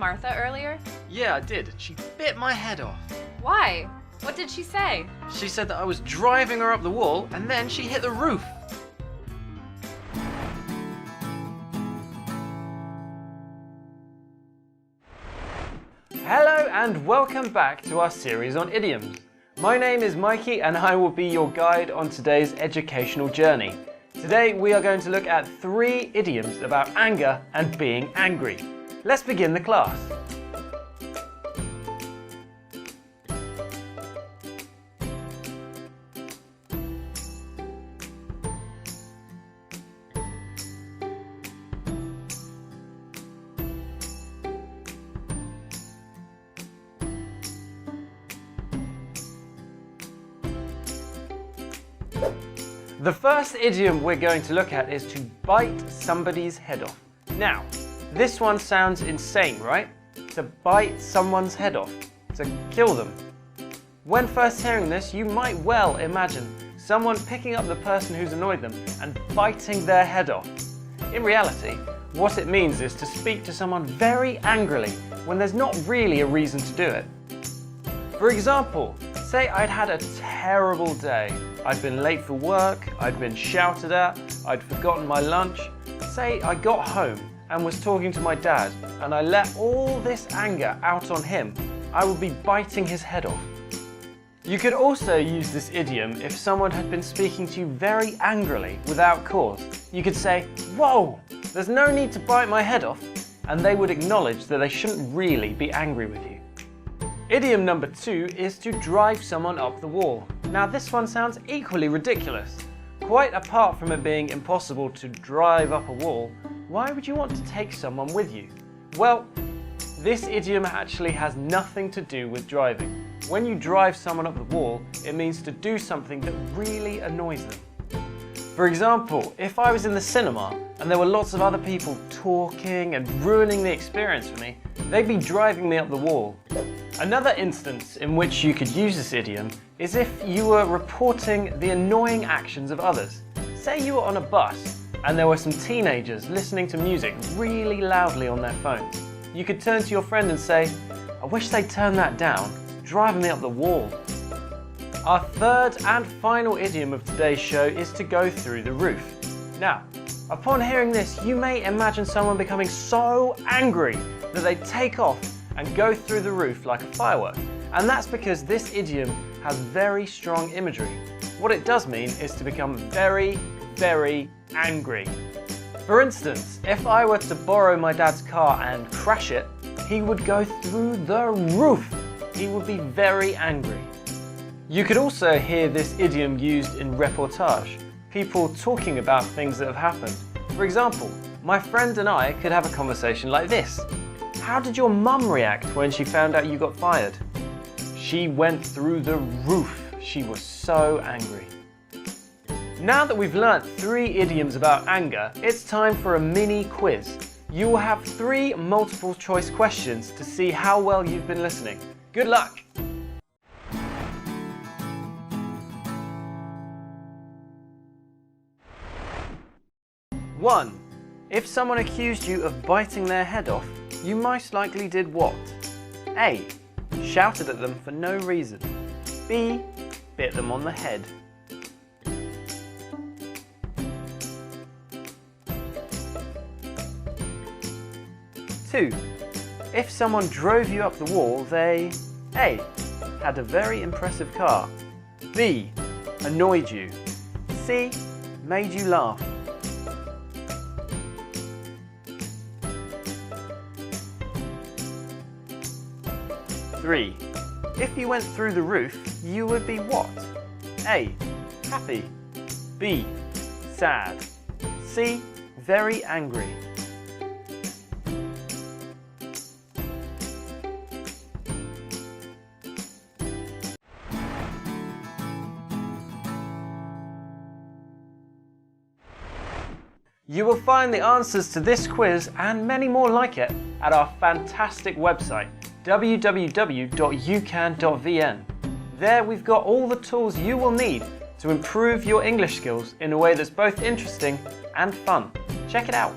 Martha earlier? Yeah, I did. She bit my head off. Why? What did she say? She said that I was driving her up the wall and then she hit the roof. Hello and welcome back to our series on idioms. My name is Mikey and I will be your guide on today's educational journey. Today we are going to look at 3 idioms about anger and being angry. Let's begin the class. The first idiom we're going to look at is to bite somebody's head off. Now, this one sounds insane, right? To bite someone's head off, to kill them. When first hearing this, you might well imagine someone picking up the person who's annoyed them and biting their head off. In reality, what it means is to speak to someone very angrily when there's not really a reason to do it. For example, say I'd had a terrible day. I'd been late for work, I'd been shouted at, I'd forgotten my lunch. Say I got home and was talking to my dad and I let all this anger out on him. I would be biting his head off. You could also use this idiom if someone had been speaking to you very angrily without cause. You could say, "Whoa, there's no need to bite my head off," and they would acknowledge that they shouldn't really be angry with you. Idiom number 2 is to drive someone up the wall. Now this one sounds equally ridiculous. Quite apart from it being impossible to drive up a wall, why would you want to take someone with you? Well, this idiom actually has nothing to do with driving. When you drive someone up the wall, it means to do something that really annoys them. For example, if I was in the cinema and there were lots of other people talking and ruining the experience for me, they'd be driving me up the wall. Another instance in which you could use this idiom is if you were reporting the annoying actions of others. Say you were on a bus and there were some teenagers listening to music really loudly on their phones. You could turn to your friend and say, "I wish they'd turn that down, it's driving me up the wall." Our third and final idiom of today's show is to go through the roof. Now, upon hearing this, you may imagine someone becoming so angry that they take off and go through the roof like a firework. And that's because this idiom has very strong imagery. What it does mean is to become very, very angry. For instance, if I were to borrow my dad's car and crash it, he would go through the roof. He would be very angry. You could also hear this idiom used in reportage, people talking about things that have happened. For example, my friend and I could have a conversation like this. "How did your mum react when she found out you got fired?" "She went through the roof. She was so angry." Now that we've learnt 3 idioms about anger, it's time for a mini quiz. You will have 3 multiple choice questions to see how well you've been listening. Good luck! One. If someone accused you of biting their head off, you most likely did what? A. Shouted at them for no reason. B. Bit them on the head. Two. If someone drove you up the wall, they A. Had a very impressive car. B. Annoyed you. C. Made you laugh. 3. If you went through the roof, you would be what? A. Happy. B. Sad. C. Very angry. You will find the answers to this quiz and many more like it at our fantastic website, www.Ucan.vn. There we've got all the tools you will need to improve your English skills in a way that's both interesting and fun. Check it out.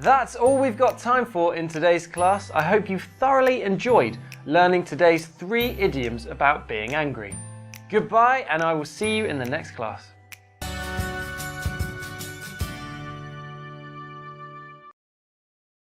That's all we've got time for in today's class. I hope you thoroughly enjoyed learning today's 3 idioms about being angry. Goodbye, and I will see you in the next class.